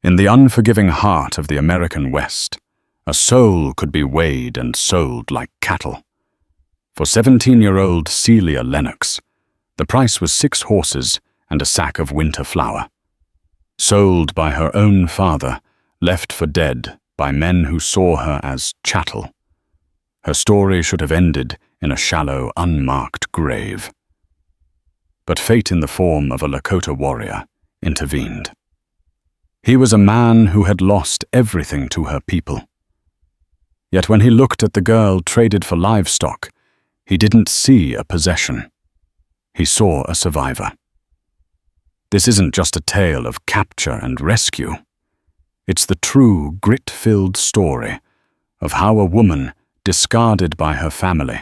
In the unforgiving heart of the American West, a soul could be weighed and sold like cattle. For 17-year-old Celia Lennox, the price was 6 horses and a sack of winter flour. Sold by her own father, left for dead by men who saw her as chattel. Her story should have ended in a shallow, unmarked grave. But fate in the form of a Lakota warrior intervened. He was a man who had lost everything to her people. Yet when he looked at the girl traded for livestock, he didn't see a possession. He saw a survivor. This isn't just a tale of capture and rescue. It's the true grit-filled story of how a woman, discarded by her family,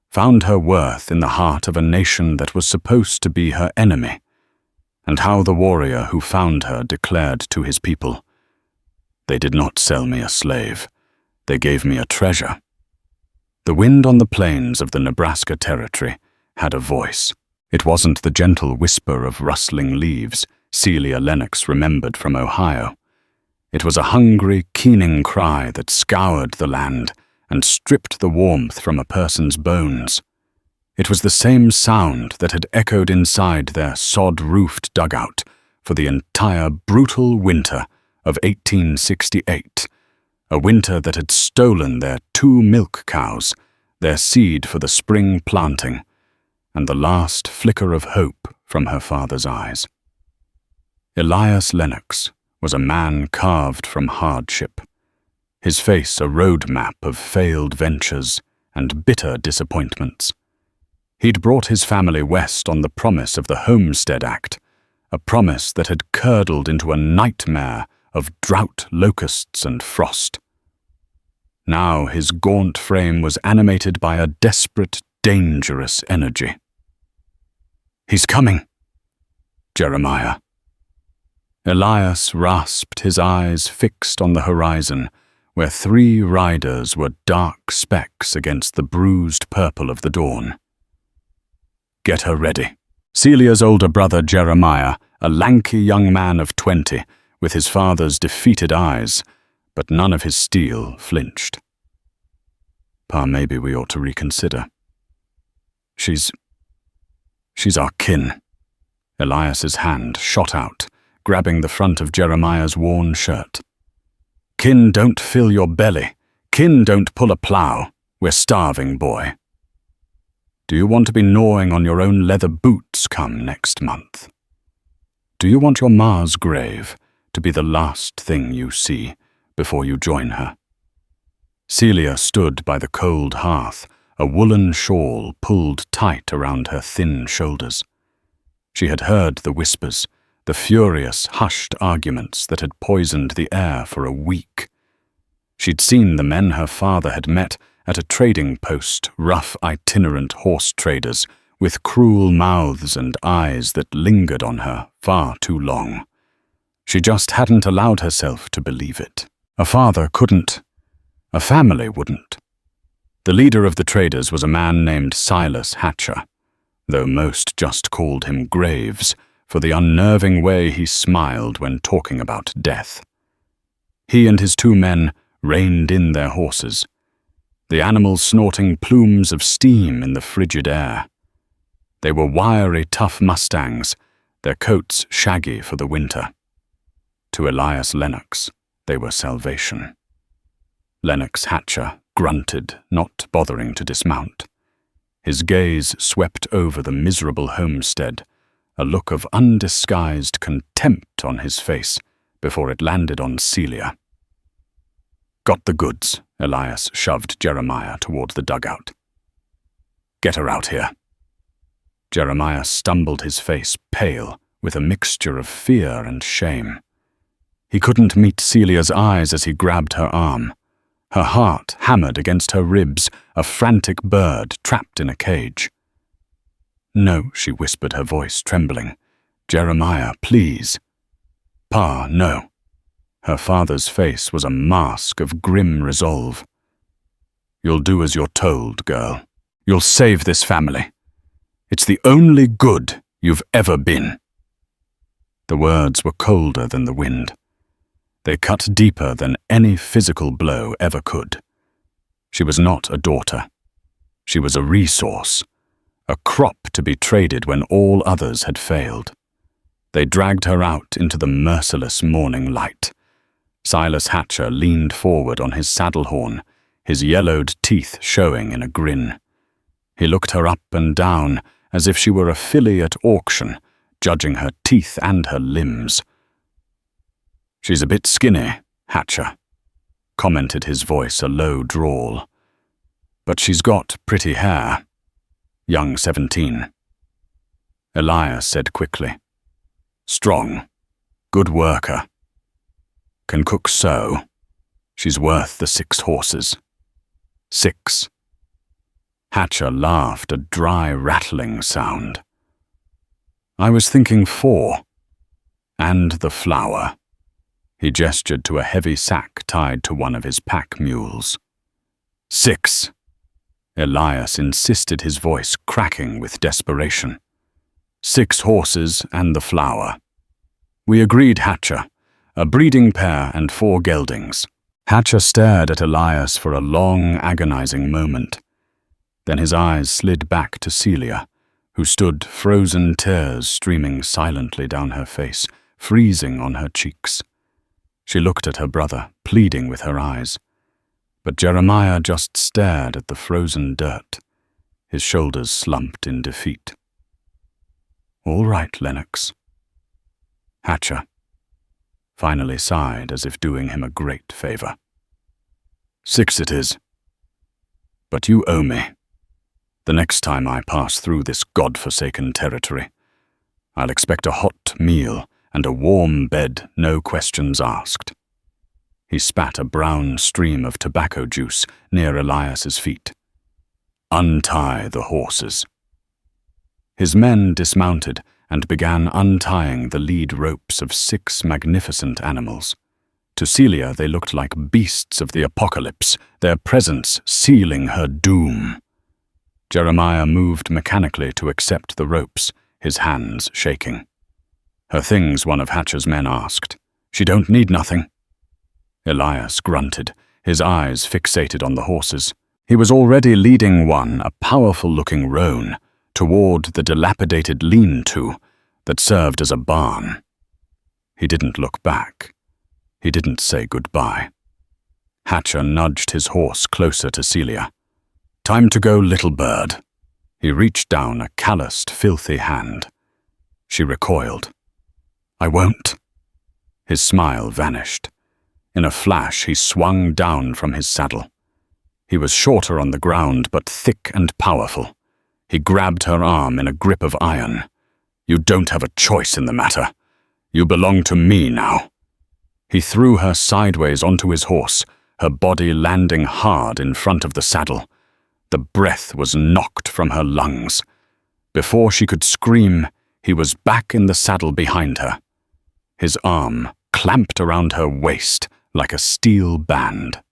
found her worth in the heart of a nation that was supposed to be her enemy, and how the warrior who found her declared to his people, "They did not sell me a slave, they gave me a treasure." The wind on the plains of the Nebraska territory had a voice. It wasn't the gentle whisper of rustling leaves Celia Lennox remembered from Ohio. It was a hungry, keening cry that scoured the land and stripped the warmth from a person's bones. It was the same sound that had echoed inside their sod-roofed dugout for the entire brutal winter of 1868, a winter that had stolen their 2 milk cows, their seed for the spring planting, and the last flicker of hope from her father's eyes. Elias Lennox was a man carved from hardship, his face a road map of failed ventures and bitter disappointments. He'd brought his family west on the promise of the Homestead Act, a promise that had curdled into a nightmare of drought, locusts, and frost. Now his gaunt frame was animated by a desperate, dangerous energy. "He's coming, Jeremiah." Elias rasped, his eyes fixed on the horizon, where 3 riders were dark specks against the bruised purple of the dawn. "Get her ready." Celia's older brother Jeremiah, a lanky young man of 20, with his father's defeated eyes, but none of his steel flinched. "Pa, maybe we ought to reconsider. She's our kin." Elias's hand shot out, grabbing the front of Jeremiah's worn shirt. "Kin don't fill your belly. Kin don't pull a plow. We're starving, boy. Do you want to be gnawing on your own leather boots come next month? Do you want your ma's grave to be the last thing you see before you join her?" Celia stood by the cold hearth, a woolen shawl pulled tight around her thin shoulders. She had heard the whispers, the furious, hushed arguments that had poisoned the air for a week. She'd seen the men her father had met at a trading post, rough itinerant horse traders with cruel mouths and eyes that lingered on her far too long. She just hadn't allowed herself to believe it. A father couldn't. A family wouldn't. The leader of the traders was a man named Silas Hatcher, though most just called him Graves for the unnerving way he smiled when talking about death. He and his 2 men reined in their horses, the animals snorting plumes of steam in the frigid air. They were wiry, tough Mustangs, their coats shaggy for the winter. To Elias Lennox, they were salvation. Lennox Hatcher grunted, not bothering to dismount. His gaze swept over the miserable homestead, a look of undisguised contempt on his face before it landed on Celia. "Got the goods," Elias shoved Jeremiah toward the dugout. "Get her out here." Jeremiah stumbled, his face pale with a mixture of fear and shame. He couldn't meet Celia's eyes as he grabbed her arm. Her heart hammered against her ribs, a frantic bird trapped in a cage. "No," she whispered, her voice trembling. "Jeremiah, please." "Pa, no." Her father's face was a mask of grim resolve. "You'll do as you're told, girl. You'll save this family. It's the only good you've ever been." The words were colder than the wind. They cut deeper than any physical blow ever could. She was not a daughter. She was a resource, a crop to be traded when all others had failed. They dragged her out into the merciless morning light. Silas Hatcher leaned forward on his saddle horn, his yellowed teeth showing in a grin. He looked her up and down as if she were a filly at auction, judging her teeth and her limbs. "She's a bit skinny, Hatcher," commented his voice a low drawl. "But she's got pretty hair. Young 17. Elias said quickly. "Strong. Good worker. Can cook so. She's worth the 6 horses. 6. Hatcher laughed, a dry, rattling sound. "I was thinking 4. And the flour." He gestured to a heavy sack tied to one of his pack mules. 6. Elias insisted, his voice cracking with desperation. 6 horses and the flour. "We agreed, Hatcher. A breeding pair and 4 geldings." Hatcher stared at Elias for a long, agonizing moment. Then his eyes slid back to Celia, who stood, frozen tears streaming silently down her face, freezing on her cheeks. She looked at her brother, pleading with her eyes. But Jeremiah just stared at the frozen dirt, his shoulders slumped in defeat. "All right, Lennox." Hatcher finally sighed as if doing him a great favor. 6 it is. But you owe me. The next time I pass through this God-forsaken territory, I'll expect a hot meal and a warm bed, no questions asked. He spat a brown stream of tobacco juice near Elias's feet. "Untie the horses." His men dismounted and began untying the lead ropes of 6 magnificent animals. To Celia they looked like beasts of the apocalypse, their presence sealing her doom. Jeremiah moved mechanically to accept the ropes, his hands shaking. "Her things," one of Hatcher's men asked. "She don't need nothing." Elias grunted, his eyes fixated on the horses. He was already leading one, a powerful-looking roan, toward the dilapidated lean-to that served as a barn. He didn't look back. He didn't say goodbye. Hatcher nudged his horse closer to Celia. "Time to go, little bird." He reached down a calloused, filthy hand. She recoiled. "I won't." His smile vanished. In a flash, he swung down from his saddle. He was shorter on the ground, but thick and powerful. He grabbed her arm in a grip of iron. "You don't have a choice in the matter. You belong to me now." He threw her sideways onto his horse, her body landing hard in front of the saddle. The breath was knocked from her lungs. Before she could scream, he was back in the saddle behind her. His arm clamped around her waist like a steel band.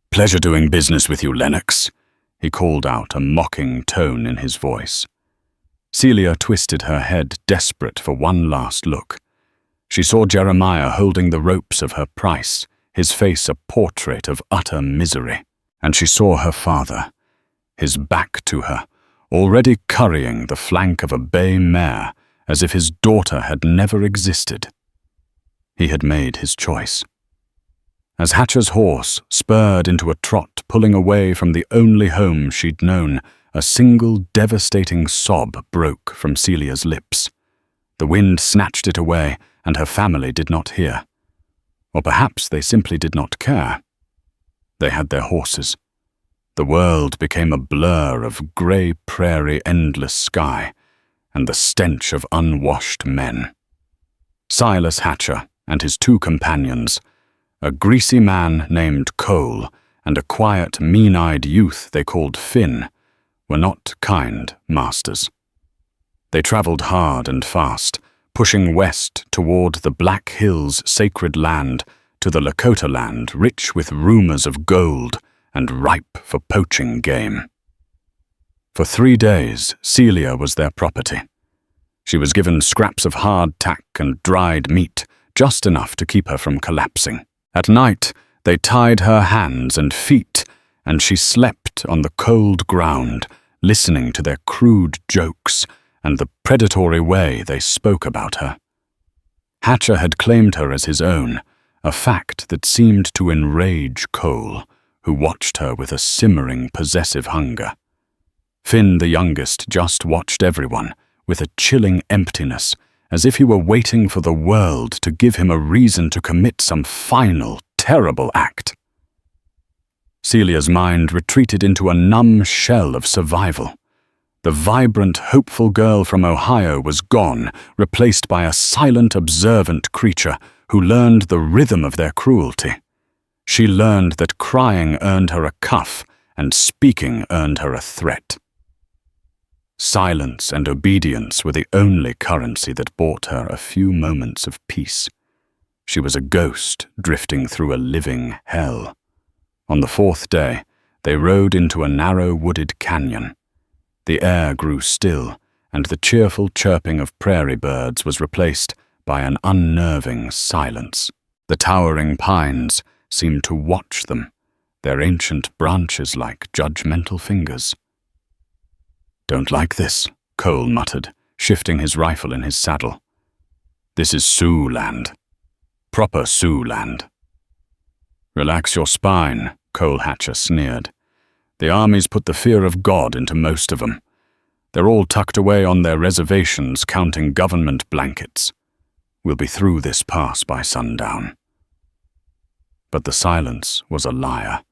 "Pleasure doing business with you, Lennox," he called out, a mocking tone in his voice. Celia twisted her head, desperate for one last look. She saw Jeremiah holding the ropes of her price, his face a portrait of utter misery. And she saw her father, his back to her, already currying the flank of a bay mare as if his daughter had never existed. He had made his choice. As Hatcher's horse spurred into a trot, pulling away from the only home she'd known, a single devastating sob broke from Celia's lips. The wind snatched it away, and her family did not hear. Or perhaps they simply did not care. They had their horses. The world became a blur of grey prairie, endless sky, and the stench of unwashed men. Silas Hatcher and his 2 companions, a greasy man named Cole and a quiet, mean-eyed youth they called Finn, were not kind masters. They traveled hard and fast, pushing west toward the Black Hills' sacred land, to the Lakota land rich with rumors of gold and ripe for poaching game. For 3 days, Celia was their property. She was given scraps of hard tack and dried meat, just enough to keep her from collapsing. At night, they tied her hands and feet, and she slept on the cold ground, listening to their crude jokes and the predatory way they spoke about her. Hatcher had claimed her as his own, a fact that seemed to enrage Cole, who watched her with a simmering, possessive hunger. Finn, the youngest, just watched everyone, with a chilling emptiness, as if he were waiting for the world to give him a reason to commit some final, terrible act. Celia's mind retreated into a numb shell of survival. The vibrant, hopeful girl from Ohio was gone, replaced by a silent, observant creature who learned the rhythm of their cruelty. She learned that crying earned her a cuff and speaking earned her a threat. Silence and obedience were the only currency that bought her a few moments of peace. She was a ghost drifting through a living hell. On the fourth day, they rode into a narrow wooded canyon. The air grew still, and the cheerful chirping of prairie birds was replaced by an unnerving silence. The towering pines seemed to watch them, their ancient branches like judgmental fingers. "Don't like this," Cole muttered, shifting his rifle in his saddle. "This is Sioux land. Proper Sioux land." "Relax your spine," Cole Hatcher sneered. "The army's put the fear of God into most of them. They're all tucked away on their reservations counting government blankets. We'll be through this pass by sundown." But the silence was a liar.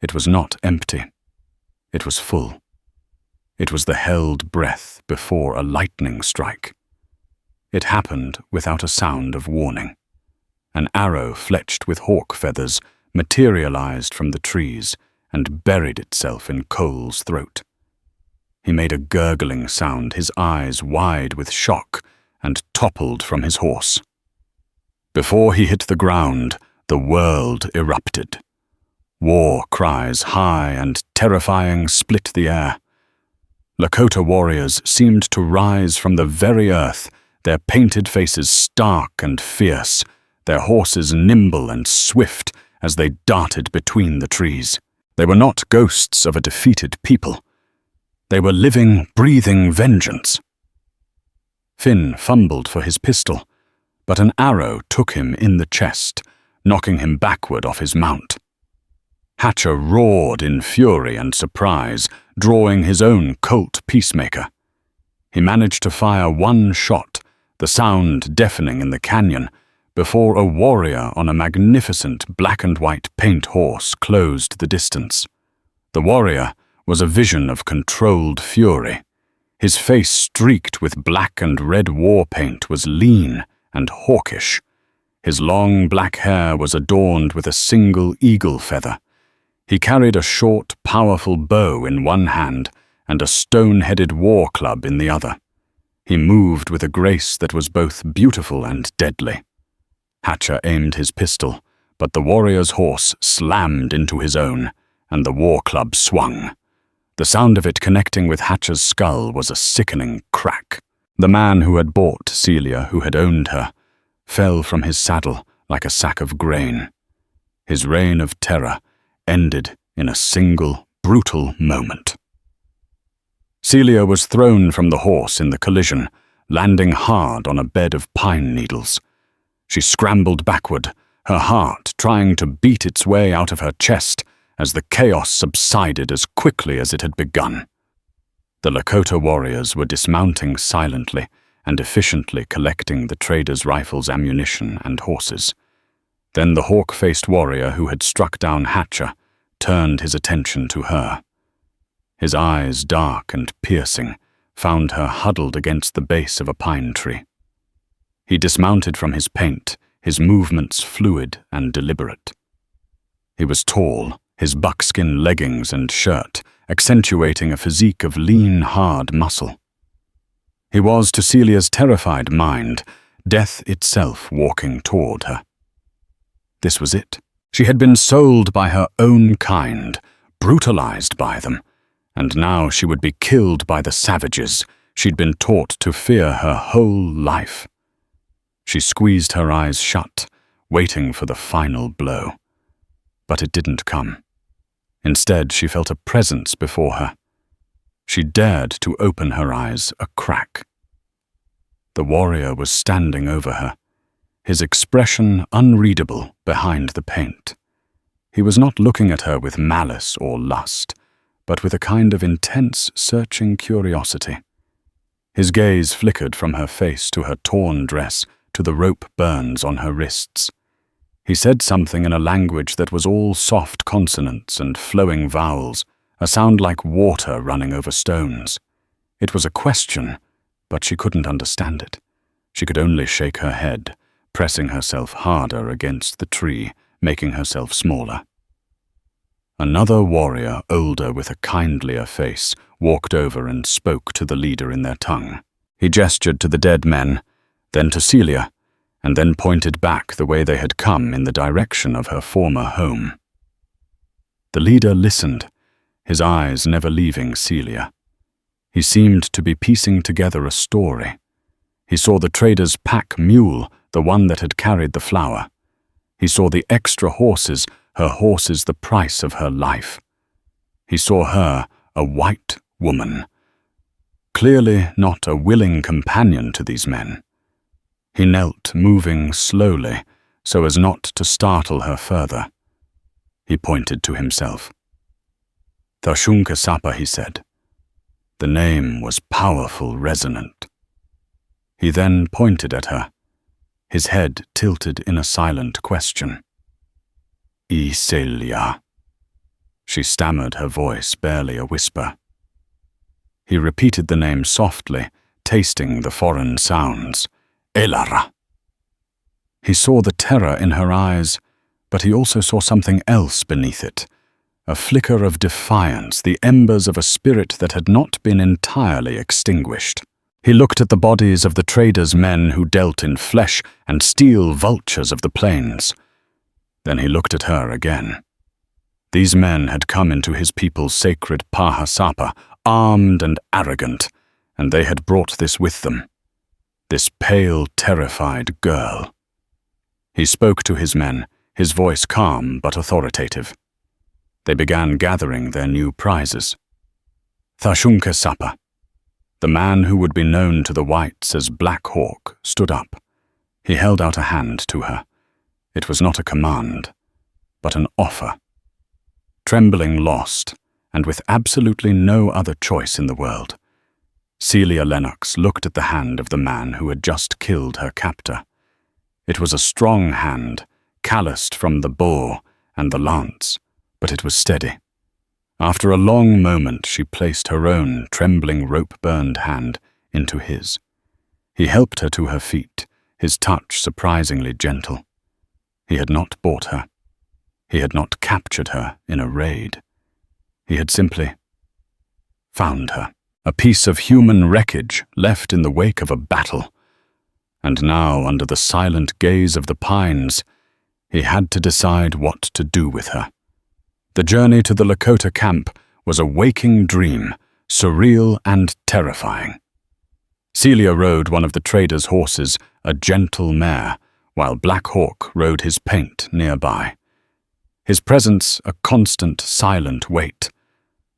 It was not empty. It was full. It was the held breath before a lightning strike. It happened without a sound of warning. An arrow fletched with hawk feathers materialized from the trees and buried itself in Cole's throat. He made a gurgling sound, his eyes wide with shock, and toppled from his horse. Before he hit the ground, the world erupted. War cries, high and terrifying, split the air. Lakota warriors seemed to rise from the very earth, their painted faces stark and fierce, their horses nimble and swift as they darted between the trees. They were not ghosts of a defeated people. They were living, breathing vengeance. Finn fumbled for his pistol, but an arrow took him in the chest, knocking him backward off his mount. Hatcher roared in fury and surprise, drawing his own Colt Peacemaker. He managed to fire one shot, the sound deafening in the canyon, before a warrior on a magnificent black-and-white paint horse closed the distance. The warrior was a vision of controlled fury. His face, streaked with black and red war paint, was lean and hawkish. His long black hair was adorned with a single eagle feather. He carried a short, powerful bow in one hand and a stone-headed war club in the other. He moved with a grace that was both beautiful and deadly. Hatcher aimed his pistol, but the warrior's horse slammed into his own, and the war club swung. The sound of it connecting with Hatcher's skull was a sickening crack. The man who had bought Celia, who had owned her, fell from his saddle like a sack of grain. His reign of terror ended in a single, brutal moment. Celia was thrown from the horse in the collision, landing hard on a bed of pine needles. She scrambled backward, her heart trying to beat its way out of her chest as the chaos subsided as quickly as it had begun. The Lakota warriors were dismounting silently and efficiently collecting the traders' rifles, ammunition, and horses. Then the hawk-faced warrior who had struck down Hatcher turned his attention to her. His eyes, dark and piercing, found her huddled against the base of a pine tree. He dismounted from his paint, his movements fluid and deliberate. He was tall, his buckskin leggings and shirt accentuating a physique of lean, hard muscle. He was, to Celia's terrified mind, death itself walking toward her. This was it. She had been sold by her own kind, brutalized by them, and now she would be killed by the savages she'd been taught to fear her whole life. She squeezed her eyes shut, waiting for the final blow. But it didn't come. Instead, she felt a presence before her. She dared to open her eyes a crack. The warrior was standing over her, his expression unreadable behind the paint. He was not looking at her with malice or lust, but with a kind of intense, searching curiosity. His gaze flickered from her face to her torn dress to the rope burns on her wrists. He said something in a language that was all soft consonants and flowing vowels, a sound like water running over stones. It was a question, but she couldn't understand it. She could only shake her head, pressing herself harder against the tree, making herself smaller. Another warrior, older with a kindlier face, walked over and spoke to the leader in their tongue. He gestured to the dead men, then to Celia, and then pointed back the way they had come in the direction of her former home. The leader listened, his eyes never leaving Celia. He seemed to be piecing together a story. He saw the trader's pack mule, the one that had carried the flour. He saw the extra horses, her horses the price of her life. He saw her, a white woman, clearly not a willing companion to these men. He knelt, moving slowly, so as not to startle her further. He pointed to himself. Thashunka Sapa, he said. The name was powerful, resonant. He then pointed at her, his head tilted in a silent question. Celia. She stammered, her voice barely a whisper. He repeated the name softly, tasting the foreign sounds. Elara. He saw the terror in her eyes, but he also saw something else beneath it, a flicker of defiance, the embers of a spirit that had not been entirely extinguished. He looked at the bodies of the trader's men who dealt in flesh and steel vultures of the plains. Then he looked at her again. These men had come into his people's sacred Pahasapa, armed and arrogant, and they had brought this with them. This pale, terrified girl. He spoke to his men, his voice calm but authoritative. They began gathering their new prizes. Thashunka Sapa, the man who would be known to the whites as Black Hawk, stood up. He held out a hand to her. It was not a command, but an offer. Trembling lost, and with absolutely no other choice in the world, Celia Lennox looked at the hand of the man who had just killed her captor. It was a strong hand, calloused from the bow and the lance, but it was steady. After a long moment, she placed her own trembling rope-burned hand into his. He helped her to her feet, his touch surprisingly gentle. He had not bought her. He had not captured her in a raid. He had simply found her, a piece of human wreckage left in the wake of a battle. And now, under the silent gaze of the pines, he had to decide what to do with her. The journey to the Lakota camp was a waking dream, surreal and terrifying. Celia rode one of the trader's horses, a gentle mare, while Black Hawk rode his paint nearby. His presence a constant, silent weight.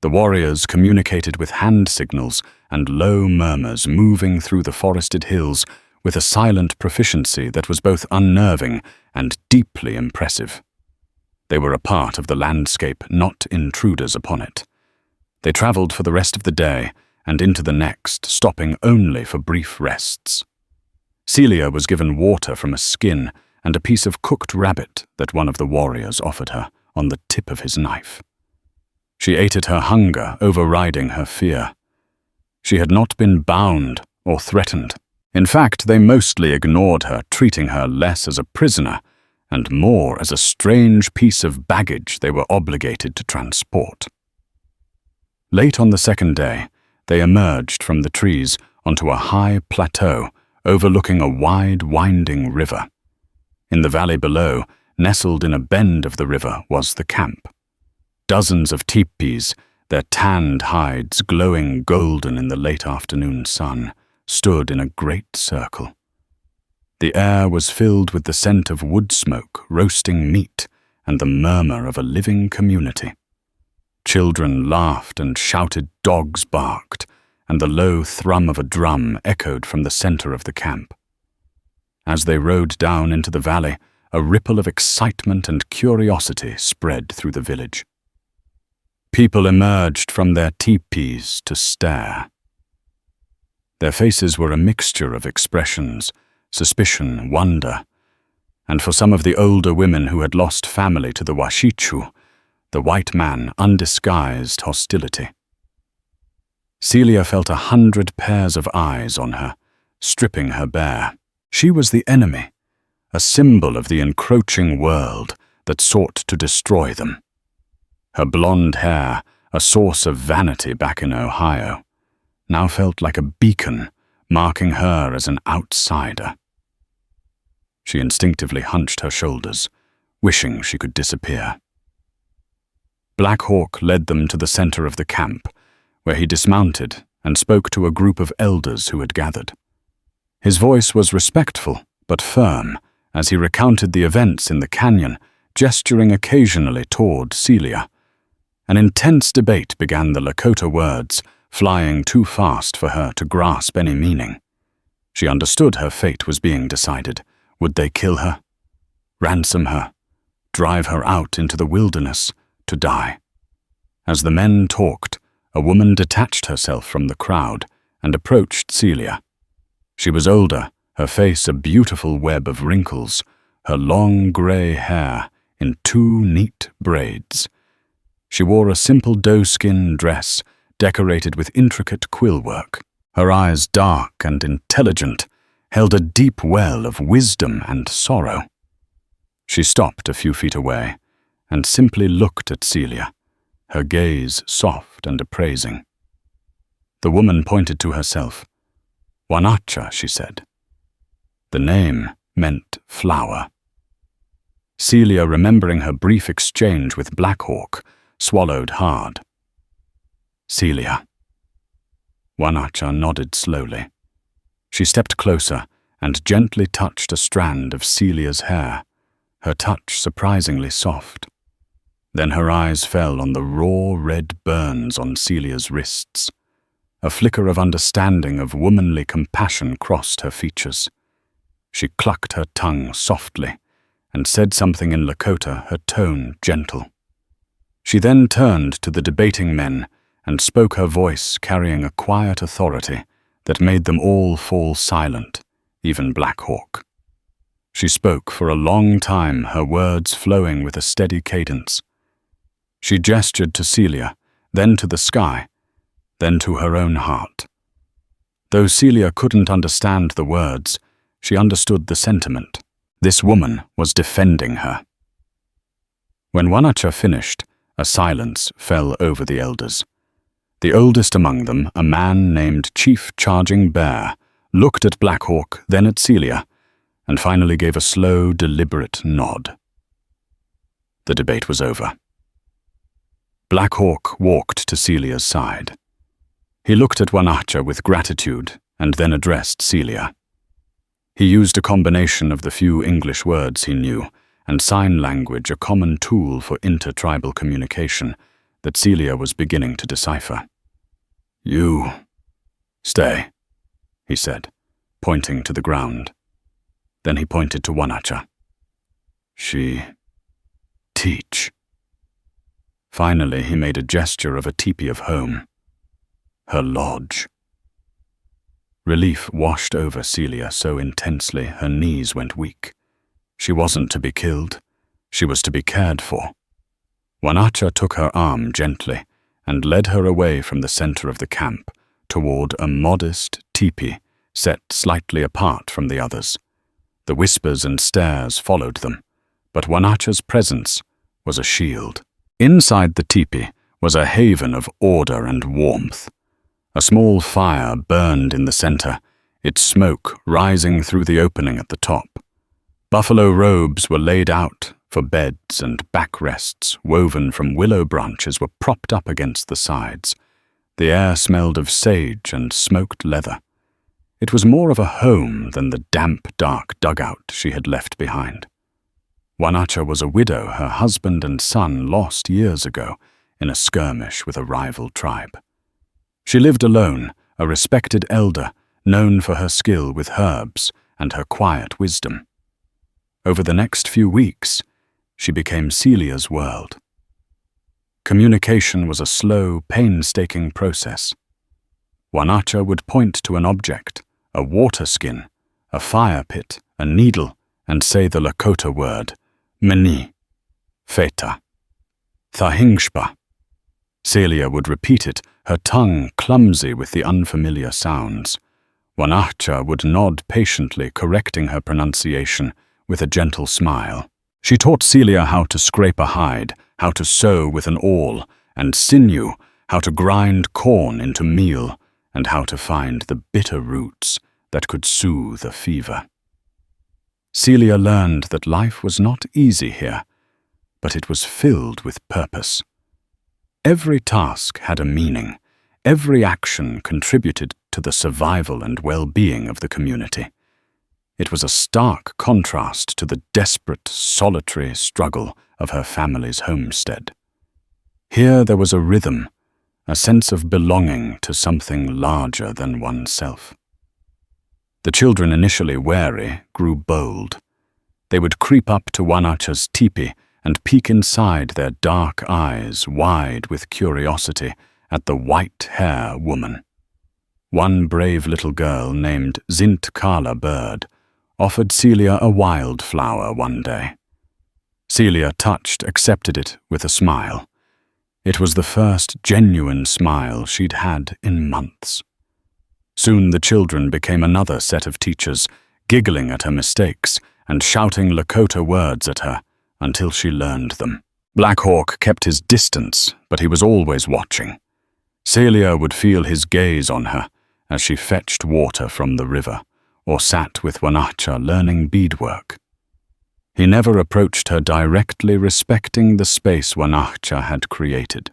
The warriors communicated with hand signals and low murmurs moving through the forested hills with a silent proficiency that was both unnerving and deeply impressive. They were a part of the landscape, not intruders upon it. They traveled for the rest of the day and into the next, stopping only for brief rests. Celia was given water from a skin and a piece of cooked rabbit that one of the warriors offered her on the tip of his knife. She ate at her hunger, overriding her fear. She had not been bound or threatened. In fact, they mostly ignored her, treating her less as a prisoner and more as a strange piece of baggage they were obligated to transport. Late on the second day, they emerged from the trees onto a high plateau overlooking a wide, winding river. In the valley below, nestled in a bend of the river, was the camp. Dozens of teepees, their tanned hides glowing golden in the late afternoon sun, stood in a great circle. The air was filled with the scent of wood smoke, roasting meat, and the murmur of a living community. Children laughed and shouted, dogs barked, and the low thrum of a drum echoed from the center of the camp. As they rode down into the valley, a ripple of excitement and curiosity spread through the village. People emerged from their teepees to stare. Their faces were a mixture of expressions, suspicion, wonder, and for some of the older women who had lost family to the Washichu, the white man undisguised hostility. Celia felt 100 pairs of eyes on her, stripping her bare. She was the enemy, a symbol of the encroaching world that sought to destroy them. Her blonde hair, a source of vanity back in Ohio, now felt like a beacon marking her as an outsider. She instinctively hunched her shoulders, wishing she could disappear. Black Hawk led them to the center of the camp, where he dismounted and spoke to a group of elders who had gathered. His voice was respectful but firm as he recounted the events in the canyon, gesturing occasionally toward Celia. An intense debate began, the Lakota words flying too fast for her to grasp any meaning. She understood her fate was being decided. Would they kill her? Ransom her? Drive her out into the wilderness to die? As the men talked, a woman detached herself from the crowd and approached Celia. She was older, her face a beautiful web of wrinkles, her long gray hair in 2 neat braids. She wore a simple doeskin dress decorated with intricate quill work. Her eyes, dark and intelligent, held a deep well of wisdom and sorrow. She stopped a few feet away and simply looked at Celia, her gaze soft and appraising. The woman pointed to herself. Wanacha, she said. The name meant flower. Celia, remembering her brief exchange with Black Hawk, swallowed hard. Celia. Wanacha nodded slowly. She stepped closer and gently touched a strand of Celia's hair, her touch surprisingly soft. Then her eyes fell on the raw red burns on Celia's wrists. A flicker of understanding, of womanly compassion crossed her features. She clucked her tongue softly and said something in Lakota, her tone gentle. She then turned to the debating men and spoke, her voice carrying a quiet authority that made them all fall silent, even Black Hawk. She spoke for a long time, her words flowing with a steady cadence. She gestured to Celia, then to the sky, then to her own heart. Though Celia couldn't understand the words, she understood the sentiment. This woman was defending her. When Wanacha finished, a silence fell over the elders. The oldest among them, a man named Chief Charging Bear, looked at Black Hawk, then at Celia, and finally gave a slow, deliberate nod. The debate was over. Black Hawk walked to Celia's side. He looked at Wanacha with gratitude and then addressed Celia. He used a combination of the few English words he knew and sign language, a common tool for intertribal communication that Celia was beginning to decipher. You stay, he said, pointing to the ground. Then he pointed to Wanacha. She teach. Finally, he made a gesture of a teepee of home. Her lodge. Relief washed over Celia so intensely her knees went weak. She wasn't to be killed. She was to be cared for. Wanacha took her arm gently and led her away from the center of the camp toward a modest teepee set slightly apart from the others. The whispers and stares followed them, but Wanacha's presence was a shield. Inside the teepee was a haven of order and warmth. A small fire burned in the center, its smoke rising through the opening at the top. Buffalo robes were laid out for beds, and backrests woven from willow branches were propped up against the sides. The air smelled of sage and smoked leather. It was more of a home than the damp, dark dugout she had left behind. Wanacha was a widow her husband and son lost years ago in a skirmish with a rival tribe. She lived alone, a respected elder, known for her skill with herbs and her quiet wisdom. Over the next few weeks, she became Celia's world. Communication was a slow, painstaking process. Wanacha would point to an object, a water skin, a fire pit, a needle, and say the Lakota word, Meni, Feta, Thahingshpa. Celia would repeat it, her tongue clumsy with the unfamiliar sounds. Wanacha would nod patiently, correcting her pronunciation with a gentle smile. She taught Celia how to scrape a hide, how to sew with an awl, and sinew, how to grind corn into meal, and how to find the bitter roots that could soothe a fever. Celia learned that life was not easy here, but it was filled with purpose. Every task had a meaning. Every action contributed to the survival and well-being of the community. It was a stark contrast to the desperate, solitary struggle of her family's homestead. Here there was a rhythm, a sense of belonging to something larger than oneself. The children, initially wary, grew bold. They would creep up to Wanacha's teepee and peek inside, their dark eyes wide with curiosity at the white-hair woman. One brave little girl named Zintkala Bird offered Celia a wildflower one day. Celia accepted it with a smile. It was the first genuine smile she'd had in months. Soon the children became another set of teachers, giggling at her mistakes and shouting Lakota words at her until she learned them. Black Hawk kept his distance, but he was always watching. Celia would feel his gaze on her as she fetched water from the river or sat with Wanacha learning beadwork. He never approached her directly, respecting the space Wanacha had created.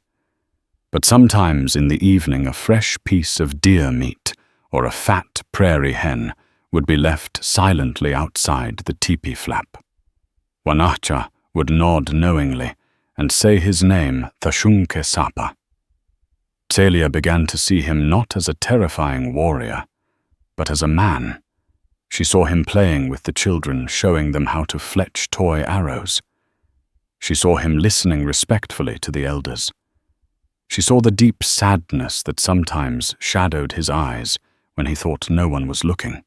But sometimes in the evening a fresh piece of deer meat or a fat prairie hen would be left silently outside the teepee flap. Wanacha would nod knowingly and say his name, Thashunke Sapa. Celia began to see him not as a terrifying warrior, but as a man. She saw him playing with the children, showing them how to fletch toy arrows. She saw him listening respectfully to the elders. She saw the deep sadness that sometimes shadowed his eyes when he thought no one was looking.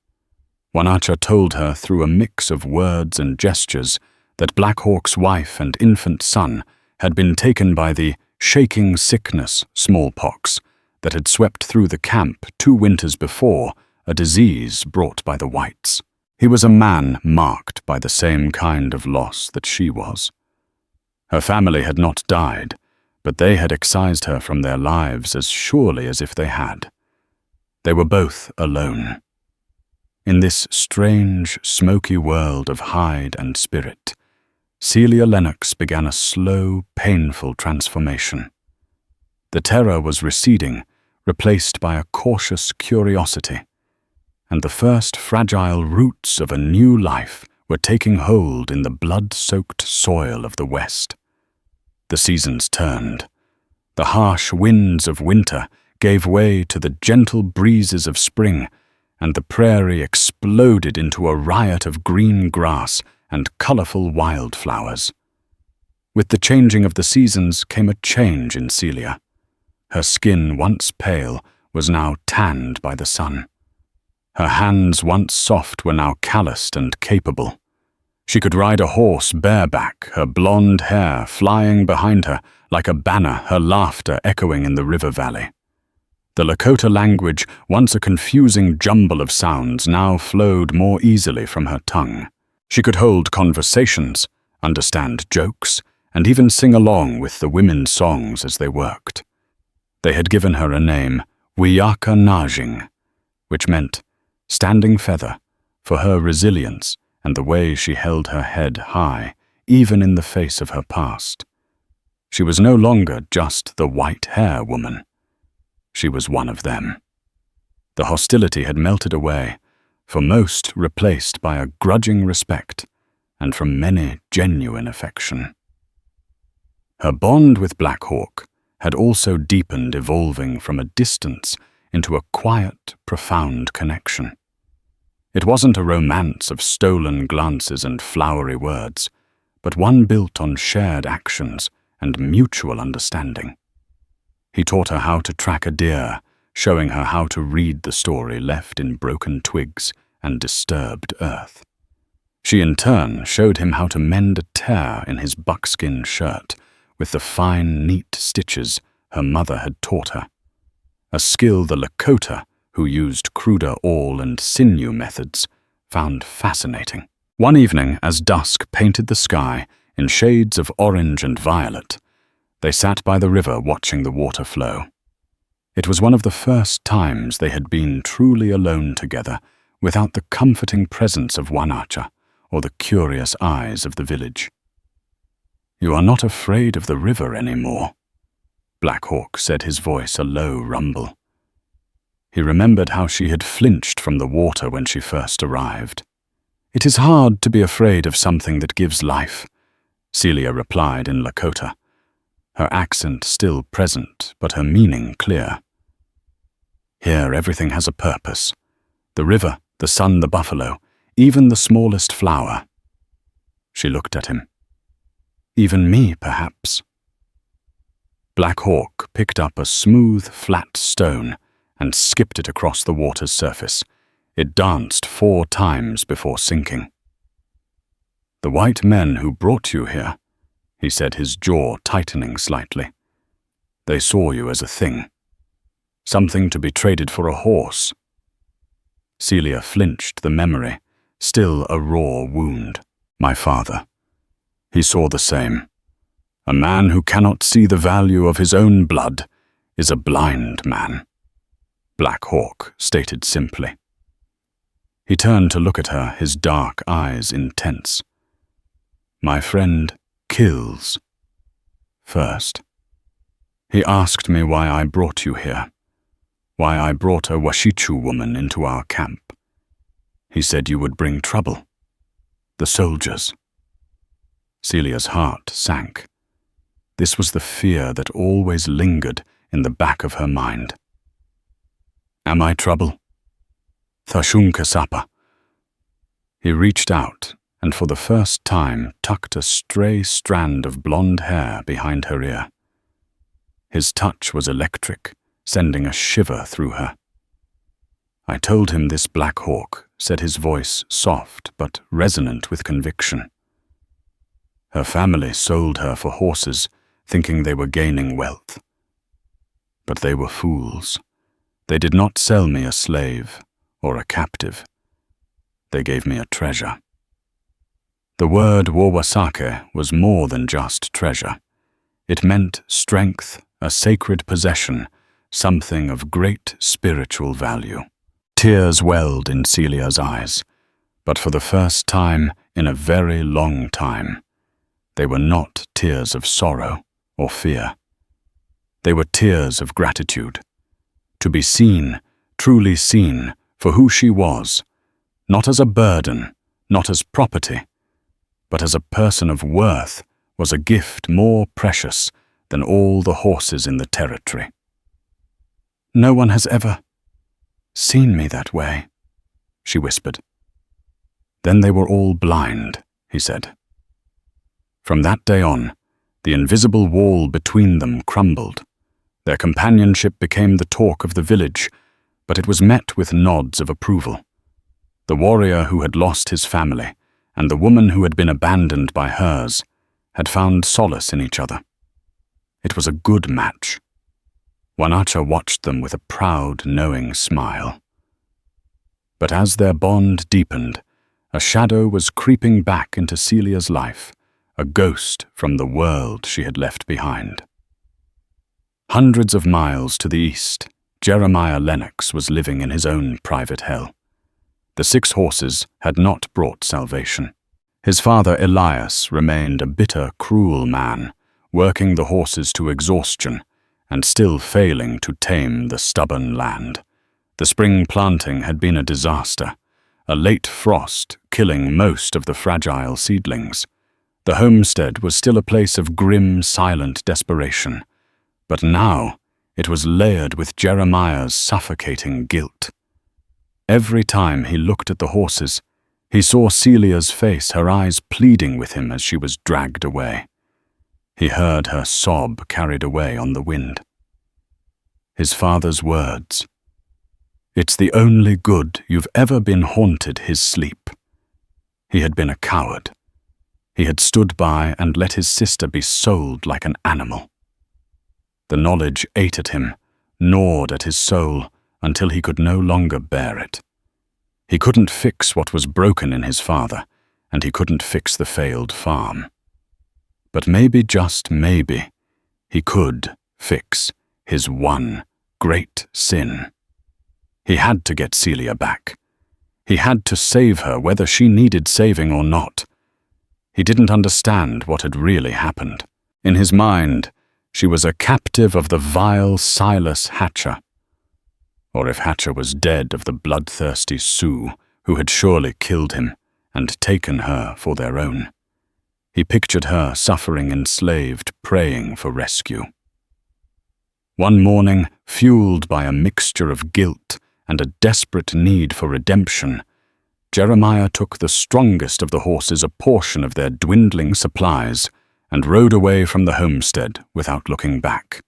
Wanacha told her through a mix of words and gestures that Black Hawk's wife and infant son had been taken by the shaking sickness, smallpox, that had swept through the camp 2 winters before, a disease brought by the whites. He was a man marked by the same kind of loss that she was. Her family had not died, but they had excised her from their lives as surely as if they had. They were both alone. In this strange, smoky world of hide and spirit, Celia Lennox began a slow, painful transformation. The terror was receding, replaced by a cautious curiosity, and the first fragile roots of a new life were taking hold in the blood-soaked soil of the West. The seasons turned. The harsh winds of winter gave way to the gentle breezes of spring, and the prairie exploded into a riot of green grass and colorful wildflowers. With the changing of the seasons came a change in Celia. Her skin, once pale, was now tanned by the sun. Her hands, once soft, were now calloused and capable. She could ride a horse bareback, her blonde hair flying behind her like a banner, her laughter echoing in the river valley. The Lakota language, once a confusing jumble of sounds, now flowed more easily from her tongue. She could hold conversations, understand jokes, and even sing along with the women's songs as they worked. They had given her a name, Wiyaka Najing, which meant standing feather, for her resilience and the way she held her head high, even in the face of her past. She was no longer just the white-hair woman. She was one of them. The hostility had melted away, for most replaced by a grudging respect, and from many genuine affection. Her bond with Black Hawk had also deepened, evolving from a distance into a quiet, profound connection. It wasn't a romance of stolen glances and flowery words, but one built on shared actions and mutual understanding. He taught her how to track a deer, showing her how to read the story left in broken twigs and disturbed earth. She in turn showed him how to mend a tear in his buckskin shirt with the fine, neat stitches her mother had taught her, a skill the Lakota, who used cruder awl and sinew methods, found fascinating. One evening, as dusk painted the sky in shades of orange and violet, they sat by the river watching the water flow. It was one of the first times they had been truly alone together, without the comforting presence of Wanacha or the curious eyes of the village. "You are not afraid of the river anymore," Black Hawk said, his voice a low rumble. He remembered how she had flinched from the water when she first arrived. "It is hard to be afraid of something that gives life," Celia replied in Lakota, her accent still present but her meaning clear. "Here everything has a purpose. The river, the sun, the buffalo, even the smallest flower." She looked at him. "Even me, perhaps." Black Hawk picked up a smooth, flat stone and skipped it across the water's surface. It danced 4 times before sinking. "The white men who brought you here," he said, his jaw tightening slightly. "They saw you as a thing. Something to be traded for a horse." Celia flinched, the memory, still a raw wound. "My father. He saw the same. A man who cannot see the value of his own blood is a blind man," Black Hawk stated simply. He turned to look at her, his dark eyes intense. "My friend kills first. He asked me why I brought you here, why I brought a Washichu woman into our camp. He said you would bring trouble. The soldiers." Celia's heart sank. This was the fear that always lingered in the back of her mind. "Am I trouble?" "Thashunka Sapa." He reached out and for the first time tucked a stray strand of blonde hair behind her ear. His touch was electric, sending a shiver through her. "I told him this, Black Hawk," said his voice soft but resonant with conviction. "Her family sold her for horses, thinking they were gaining wealth. But they were fools. They did not sell me a slave or a captive. They gave me a treasure." The word Wawasake was more than just treasure. It meant strength, a sacred possession, something of great spiritual value. Tears welled in Celia's eyes, but for the first time in a very long time, they were not tears of sorrow or fear. They were tears of gratitude. To be seen, truly seen, for who she was, not as a burden, not as property, but as a person of worth, was a gift more precious than all the horses in the territory. "No one has ever seen me that way," she whispered. "Then they were all blind," he said. From that day on, the invisible wall between them crumbled. Their companionship became the talk of the village, but it was met with nods of approval. The warrior who had lost his family and the woman who had been abandoned by hers had found solace in each other. It was a good match. Wanacha watched them with a proud, knowing smile. But as their bond deepened, a shadow was creeping back into Celia's life, a ghost from the world she had left behind. Hundreds of miles to the east, Jeremiah Lennox was living in his own private hell. The 6 horses had not brought salvation. His father Elias remained a bitter, cruel man, working the horses to exhaustion and still failing to tame the stubborn land. The spring planting had been a disaster, a late frost killing most of the fragile seedlings. The homestead was still a place of grim, silent desperation, but now it was layered with Jeremiah's suffocating guilt. Every time he looked at the horses, he saw Celia's face, her eyes pleading with him as she was dragged away. He heard her sob carried away on the wind. His father's words, "It's the only good you've ever been," haunted his sleep. He had been a coward. He had stood by and let his sister be sold like an animal. The knowledge ate at him, gnawed at his soul, until he could no longer bear it. He couldn't fix what was broken in his father, and he couldn't fix the failed farm. But maybe, just maybe, he could fix his one great sin. He had to get Celia back. He had to save her, whether she needed saving or not. He didn't understand what had really happened. In his mind, she was a captive of the vile Silas Hatcher. Or if Hatcher was dead, of the bloodthirsty Sioux who had surely killed him and taken her for their own. He pictured her suffering, enslaved, praying for rescue. One morning, fueled by a mixture of guilt and a desperate need for redemption, Jeremiah took the strongest of the horses, a portion of their dwindling supplies, and rode away from the homestead without looking back.